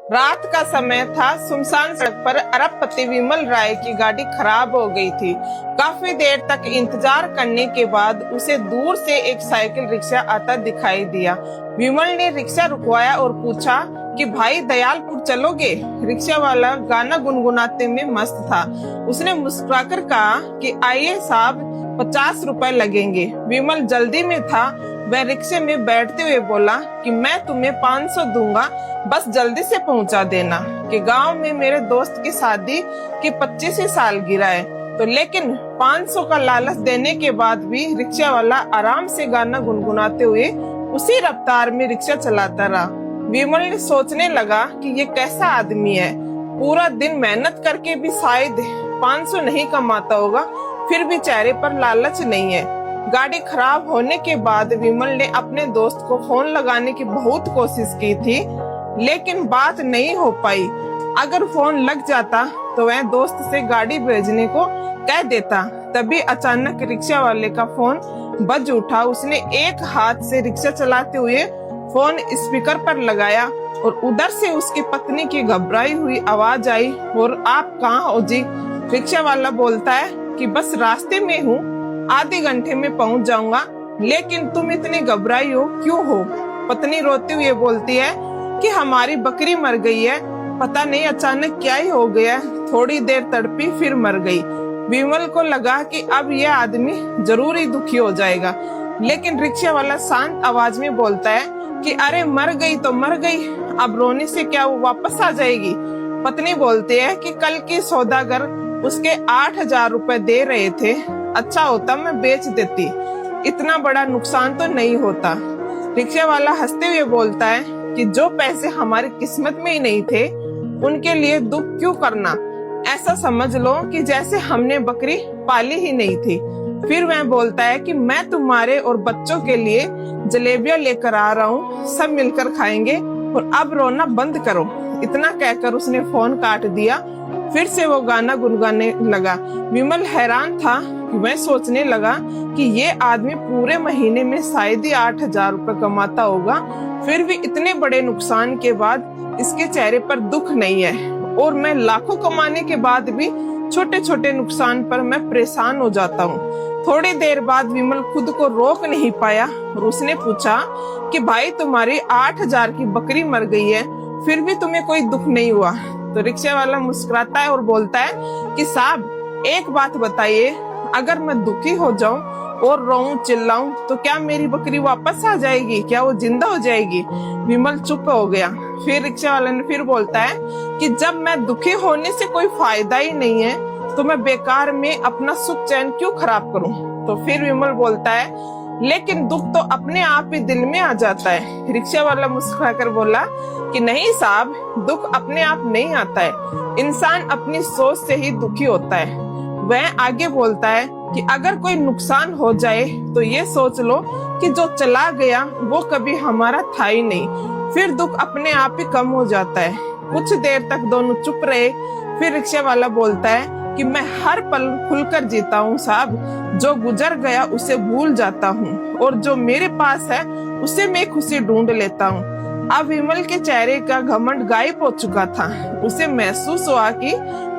रात का समय था। सुनसान सड़क पर अरबपति विमल राय की गाड़ी खराब हो गई थी। काफी देर तक इंतजार करने के बाद उसे दूर से एक साइकिल रिक्शा आता दिखाई दिया। विमल ने रिक्शा रुकवाया और पूछा कि भाई दयालपुर चलोगे? रिक्शा वाला गाना गुनगुनाते में मस्त था। उसने मुस्कुराकर कहा कि आइए साहब, 50 रुपए लगेंगे। विमल जल्दी में था। वह रिक्शे में बैठते हुए बोला कि मैं तुम्हें 500 दूंगा, बस जल्दी से पहुंचा देना कि गांव में मेरे दोस्त की शादी की 25वीं सालगिरह है। तो लेकिन 500 का लालच देने के बाद भी रिक्शा वाला आराम से गाना गुनगुनाते हुए उसी रफ्तार में रिक्शा चलाता रहा। विमल ने सोचने लगा कि ये कैसा आदमी है, पूरा दिन मेहनत करके भी शायद 500 नहीं कमाता होगा, फिर भी चेहरे पर लालच नहीं है। गाड़ी खराब होने के बाद विमल ने अपने दोस्त को फोन लगाने की बहुत कोशिश की थी, लेकिन बात नहीं हो पाई। अगर फोन लग जाता तो वह दोस्त से गाड़ी भेजने को कह देता। तभी अचानक रिक्शा वाले का फोन बज उठा। उसने एक हाथ से रिक्शा चलाते हुए फोन स्पीकर पर लगाया और उधर से उसकी पत्नी की घबराई हुई आवाज आई, और आप कहाँ हो जी? रिक्शा वाला बोलता है कि बस रास्ते में हूँ, आधे घंटे में पहुँच जाऊंगा। लेकिन तुम इतनी घबराई हो क्यों हो? पत्नी रोते हुए बोलती है कि हमारी बकरी मर गई है, पता नहीं अचानक क्या ही हो गया। थोड़ी देर तड़पी फिर मर गई। विमल को लगा कि अब यह आदमी जरूर ही दुखी हो जाएगा, लेकिन रिक्शा वाला शांत आवाज में बोलता है कि अरे मर गई तो मर गई, अब रोने से क्या वो वापस आ जाएगी? पत्नी बोलती है कि कल की सौदागर उसके 8,000 रुपए दे रहे थे, अच्छा होता मैं बेच देती, इतना बड़ा नुकसान तो नहीं होता। रिक्शा वाला हंसते हुए बोलता है कि जो पैसे हमारी किस्मत में ही नहीं थे, उनके लिए दुख क्यों करना? ऐसा समझ लो कि जैसे हमने बकरी पाली ही नहीं थी। फिर वह बोलता है कि मैं तुम्हारे और बच्चों के लिए जलेबियां लेकर आ रहा हूँ, सब मिलकर खाएंगे, और अब रोना बंद करो। इतना कहकर उसने फोन काट दिया। फिर से वो गाना गुनगुनाने लगा। विमल हैरान था। वह सोचने लगा कि ये आदमी पूरे महीने में शायद ही 8,000 रुपए कमाता होगा, फिर भी इतने बड़े नुकसान के बाद इसके चेहरे पर दुख नहीं है, और मैं लाखों कमाने के बाद भी छोटे छोटे नुकसान पर मैं परेशान हो जाता हूँ। थोड़ी देर बाद विमल खुद को रोक नहीं पाया और उसने पूछा कि भाई तुम्हारी 8,000 की बकरी मर गई है, फिर भी तुम्हें कोई दुख नहीं हुआ? तो रिक्शा वाला मुस्कुराता है और बोलता है कि साहब एक बात बताइए, अगर मैं दुखी हो जाऊं और रोऊं चिल्लाऊं तो क्या मेरी बकरी वापस आ जाएगी? क्या वो जिंदा हो जाएगी? विमल चुप हो गया। फिर रिक्शा वाले ने फिर बोलता है कि जब मैं दुखी होने से कोई फायदा ही नहीं है, तो मैं बेकार में अपना सुख चैन क्यों खराब करूं? तो फिर विमल बोलता है लेकिन दुख तो अपने आप ही दिल में आ जाता है। रिक्शा वाला मुस्कुराकर बोला कि नहीं साहब, दुख अपने आप नहीं आता है, इंसान अपनी सोच से ही दुखी होता है। वह आगे बोलता है कि अगर कोई नुकसान हो जाए तो ये सोच लो कि जो चला गया वो कभी हमारा था ही नहीं, फिर दुख अपने आप ही कम हो जाता है। कुछ देर तक दोनों चुप रहे। फिर रिक्शा वाला बोलता है कि मैं हर पल खुलकर जीता हूँ साहब, जो गुजर गया उसे भूल जाता हूँ, और जो मेरे पास है उसे मैं खुशी ढूंढ लेता हूँ। अब विमल के चेहरे का घमंड गायब हो चुका था। उसे महसूस हुआ कि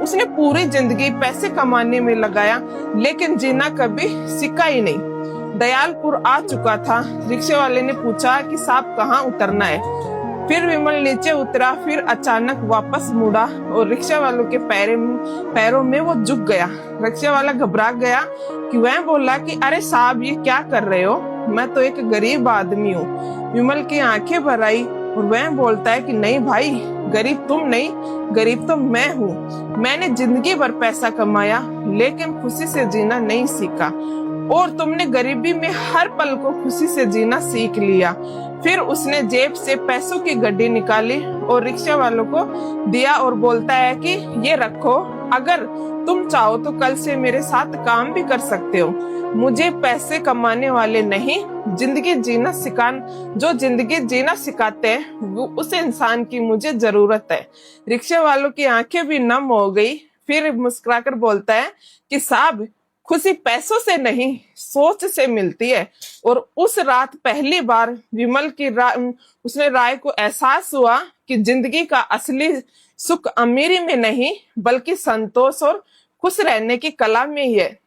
उसने पूरी जिंदगी पैसे कमाने में लगाया, लेकिन जीना कभी सीखा ही नहीं। दयालपुर आ चुका था। रिक्शे वाले ने पूछा कि साहब कहाँ उतरना है? फिर विमल नीचे उतरा। फिर अचानक वापस मुड़ा और रिक्शा वालों के पैरों में वो झुक गया। रिक्शा वाला घबरा गया कि वह बोला कि अरे साहब ये क्या कर रहे हो, मैं तो एक गरीब आदमी हूँ। विमल की आंखें भर आई और वह बोलता है कि नहीं भाई, गरीब तुम नहीं, गरीब तो मैं हूँ। मैंने जिंदगी भर पैसा कमाया, लेकिन खुशी से जीना नहीं सीखा, और तुमने गरीबी में हर पल को खुशी से जीना सीख लिया। फिर उसने जेब से पैसों की गड्डी निकाली और रिक्शा वालों को दिया और बोलता है कि ये रखो, अगर तुम चाहो तो कल से मेरे साथ काम भी कर सकते हो। मुझे पैसे कमाने वाले नहीं, जिंदगी जीना जो जिंदगी जीना सिखाते हैं वो उस इंसान की मुझे जरूरत है। रिक्शा वालों की आंखें भी नम हो गई। फिर मुस्कुराकर बोलता है कि साहब खुशी पैसों से नहीं, सोच से मिलती है। और उस रात पहली बार विमल की उसने राय को एहसास हुआ कि जिंदगी का असली सुख अमीरी में नहीं, बल्कि संतोष और खुश रहने की कला में ही है।